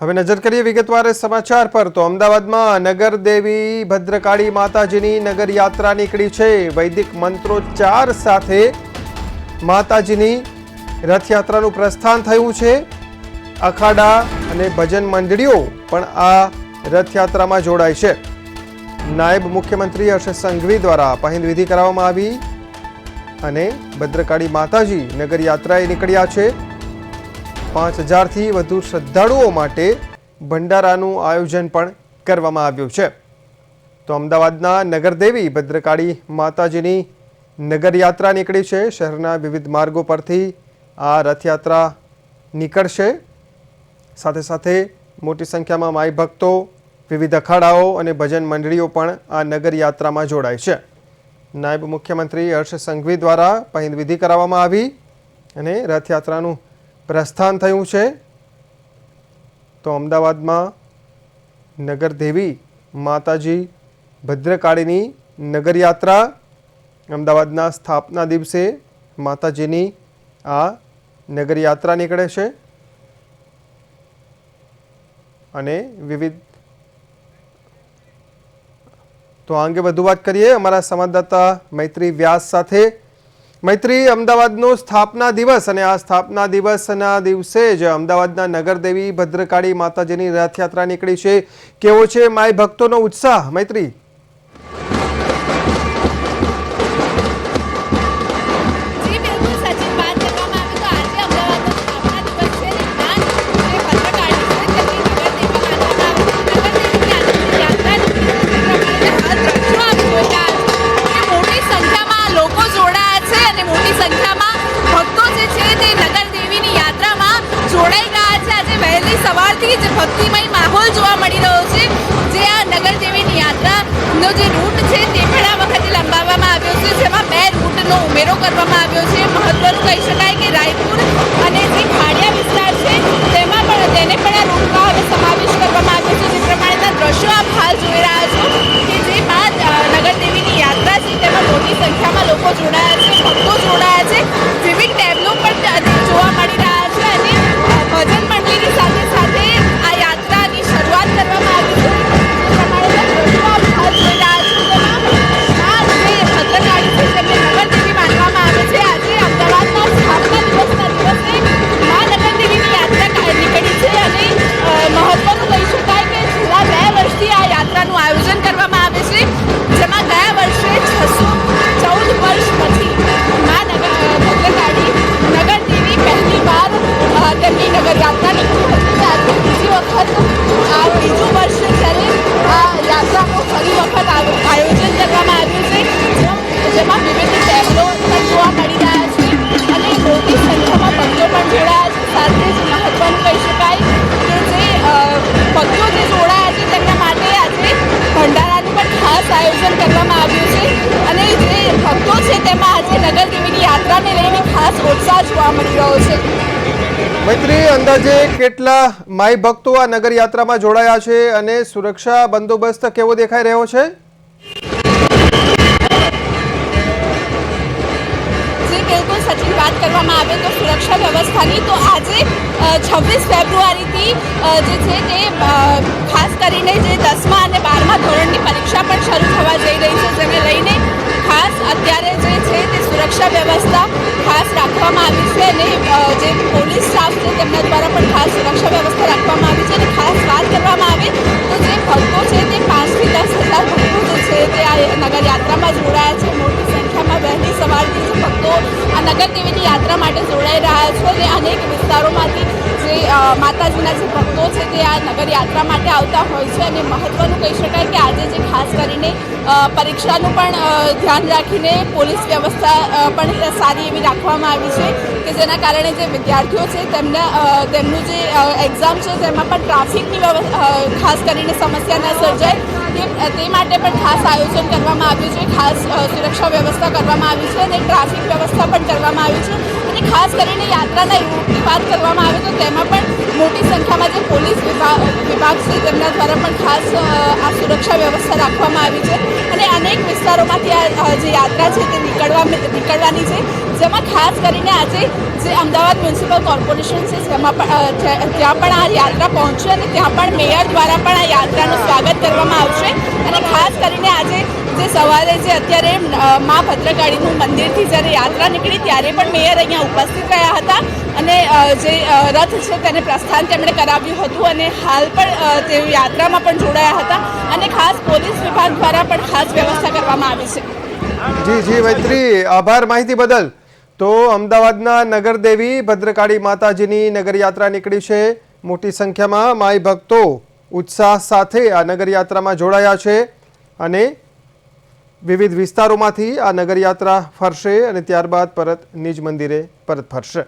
હવે નજર કરીએ વિગતવાર સમાચાર પર તો અમદાવાદમાં નગર દેવી ભદ્રકાળી માતાજીની નગર યાત્રા નીકળી છે। વૈદિક મંત્રોચ્ચાર સાથે માતાજીની રથયાત્રાનું પ્રસ્થાન થયું છે। અખાડા અને ભજન મંડળીઓ પણ આ રથયાત્રામાં જોડાય છે। નાયબ મુખ્યમંત્રી હર્ષ સંઘવી દ્વારા પહિંદ વિધિ કરવામાં આવી અને ભદ્રકાળી માતાજી નગર યાત્રાએ નીકળ્યા છે। 5000 થી વધુ શ્રદ્ધાળુઓ માટે ભંડારાનું આયોજન પણ કરવામાં આવ્યું છે। તો અમદાવાદના નગરદેવી ભદ્રકાળી માતાજીની નગર યાત્રા નીકળી છે। શહેરના વિવિધ માર્ગો પરથી આ રથયાત્રા નીકળશે। સાથે સાથે મોટી સંખ્યામાં માઈ ભક્તો, વિવિધ અખાડાઓ અને ભજન મંડળીઓ પણ આ નગર યાત્રામાં જોડાય છે। નાયબ મુખ્યમંત્રી હર્ષ સંઘવી દ્વારા પહિંદ વિધિ કરવામાં આવી અને રથયાત્રાનું પ્રસ્થાન થયું છે। તો અમદાવાદમાં નગરદેવી માતાજી ભદ્રકાળીની નગર યાત્રા, અમદાવાદના સ્થાપના દિવસે માતાજીની આ નગર યાત્રા નીકળે છે અને વિવિધ તો આ અંગે વધુ વાત કરીએ અમારા સંવાદદાતા મૈત્રી વ્યાસ સાથે। મૈત્રી, અમદાવાદનો સ્થાપના દિવસ અને આ સ્થાપના દિવસના દિવસે જ અમદાવાદના નગરદેવી ભદ્રકાળી માતાજીની રથયાત્રા નીકળી છે। કેવો છે માય ભક્તોનો ઉત્સાહ? મૈત્રી, ભક્તિમય માહોલ જોવા મળી રહ્યો છે। જે આ નગરદેવીની યાત્રાનો જે રૂટ છે તે પણ આ વખતે લંબાવવામાં આવ્યો છે, જેમાં 2 રૂટનો ઉમેરો કરવામાં આવ્યો છે। મહત્વનું કહી શકાય કે રાયપુર અને જે ખાડિયા વિસ્તાર છે તેમાં પણ તેને પણ આ રૂટમાં હવે સમાવેશ કરવામાં આવ્યો છે। જે પ્રમાણેના દ્રશ્યો આપ હાલ જોઈ રહ્યા છો કે જે બાદ નગરદેવીની યાત્રા છે તેમાં મોટી સંખ્યામાં લોકો જોડાયા છે, ભક્તો જોડાયા છે, વિવિધ ટેબલો પણ જોવા મળી રહ્યા છે અને ભજન મંડળીની સાથે સાથે આ યાત્રાની શરૂઆત કરવામાં આવી છે। ભદ્રકાળી છે તેમને નગરદેવી માનવામાં આવે છે। આજે અમદાવાદના સ્થાપના દિવસના દિવસે મા નગરદેવીની યાત્રા નીકળી છે અને મહત્વનું કહી શકાય કે છેલ્લા 2 વર્ષથી આ યાત્રાનું આયોજન કરવામાં આવે છે, જેમાં ગયા વર્ષે 614 વર્ષ પછી મા ભદ્રકાળી નગરદેવી પહેલી વાર તેમની નગર યાત્રા નીકળી હતી। આજે બીજી વખત આ બીજું વર્ષ જ્યારે આ યાત્રાનું ફરી વખત આયોજન કરવામાં આવ્યું છે, જેમાં વિવિધ ટેબલો પણ જોવા મળી રહ્યા છે અને મોટી સંખ્યામાં ભક્તો પણ જોડાયા છે। સાથે જ મહત્વનું કહી શકાય કે જે ભક્તો જે જોડાયા છે તેમના માટે આજે ભંડારાનું પણ ખાસ આયોજન કરવામાં આવ્યું છે અને જે ભક્તો છે તેમાં આજે નગરદેવીની યાત્રાને લઈને ખાસ ઉત્સાહ જોવા મળી રહ્યો છે। મૈત્રી, અંદાજે કેટલા માઈ ભક્તો આ નગર યાત્રામાં જોડાયા છે અને સુરક્ષા બંદોબસ્ત કેવો દેખાઈ રહ્યો છે? બિલકુલ સચિન, વાત કરવામાં આવે તો સુરક્ષા વ્યવસ્થાની તો આજે 26 ફેબ્રુઆરીથી જે છે તે ખાસ કરીને જે 10મા અને 12મા ધોરણની પરીક્ષા પણ શરૂ થવા જઈ રહી છે, જેને લઈને ખાસ અત્યારે જે છે તે સુરક્ષા વ્યવસ્થા ખાસ રાખવામાં આવી છે અને જે પોલીસ સ્ટાફ છે તેમના દ્વારા પણ ખાસ સુરક્ષા વ્યવસ્થા રાખવામાં આવી છે। અને ખાસ વાત કરવામાં આવે તો જે ભક્તો છે તે 5 થી 10 હજાર ભક્તો જે છે તે આ નગર યાત્રામાં જોડાયા છે। મોટી સંખ્યામાં વહેલી સવારથી જ ભક્તો આ નગરદેવીની યાત્રા માટે જોડાઈ રહ્યા છે અને અનેક વિસ્તારોમાંથી જે માતાજીના જે ભક્તો છે તે આ નગર યાત્રા માટે આવતા હોય છે અને મહત્વનું કહી શકાય કે આજે જે ખાસ કરીને પરીક્ષાનું પણ ધ્યાન રાખીને પોલીસ વ્યવસ્થા પણ સારી એવી રાખવામાં આવી છે કે જેના કારણે જે વિદ્યાર્થીઓ છે તેમનું જે એક્ઝામ છે તેમાં પણ ટ્રાફિકની ખાસ કરીને સમસ્યા ન સર્જાય તે માટે પણ ખાસ આયોજન કરવામાં આવ્યું છે। ખાસ સુરક્ષા વ્યવસ્થા કરવામાં આવી છે અને ટ્રાફિક વ્યવસ્થા પણ કરવામાં આવી છે અને ખાસ કરીને યાત્રાના રૂટની વાત કરવામાં આવે તો તેમાં પણ મોટી સંખ્યામાં જે પોલીસ વિભાગ છે તેમના દ્વારા પણ ખાસ આ સુરક્ષા વ્યવસ્થા રાખવામાં આવી છે અને અનેક વિસ્તારોમાંથી આ જે યાત્રા છે તે નીકળવાની છે, જેમાં ખાસ કરીને આજે જે અમદાવાદ મ્યુનિસિપલ કોર્પોરેશન છે ત્યાં પણ આ યાત્રા પહોંચશે અને ત્યાં પણ મેયર દ્વારા પણ આ યાત્રાનું સ્વાગત કરવામાં આવશે અને ખાસ કરીને આજે જે સવારે જે અત્યારે મા ભદ્રકાળીનું મંદિરથી જ્યારે યાત્રા નીકળી ત્યારે પણ મેયર અહીંયા ઉપસ્થિત રહ્યા હતા અને જે રથ છે તેને પ્રસ્થાન તેમણે કરાવ્યું હતું અને હાલ પણ તે યાત્રામાં પણ જોડાયા હતા અને ખાસ પોલીસ વિભાગ દ્વારા પણ ખાસ વ્યવસ્થા કરવામાં આવી છે. જી મૈત્રી, આભાર માહિતી બદલ. તો અમદાવાદના નગરદેવી ભદ્રકાળી માતાજીની નગરયાત્રા નીકળી છે. મોટી સંખ્યામાં માઈ ભક્તો ઉત્સાહ સાથે આ નગરયાત્રામાં જોડાયા છે અને વિવિધ વિસ્તારોમાંથી આ નગરયાત્રા ફરશે અને ત્યારબાદ પરત નિજ મંદિરે પરત ફરશે.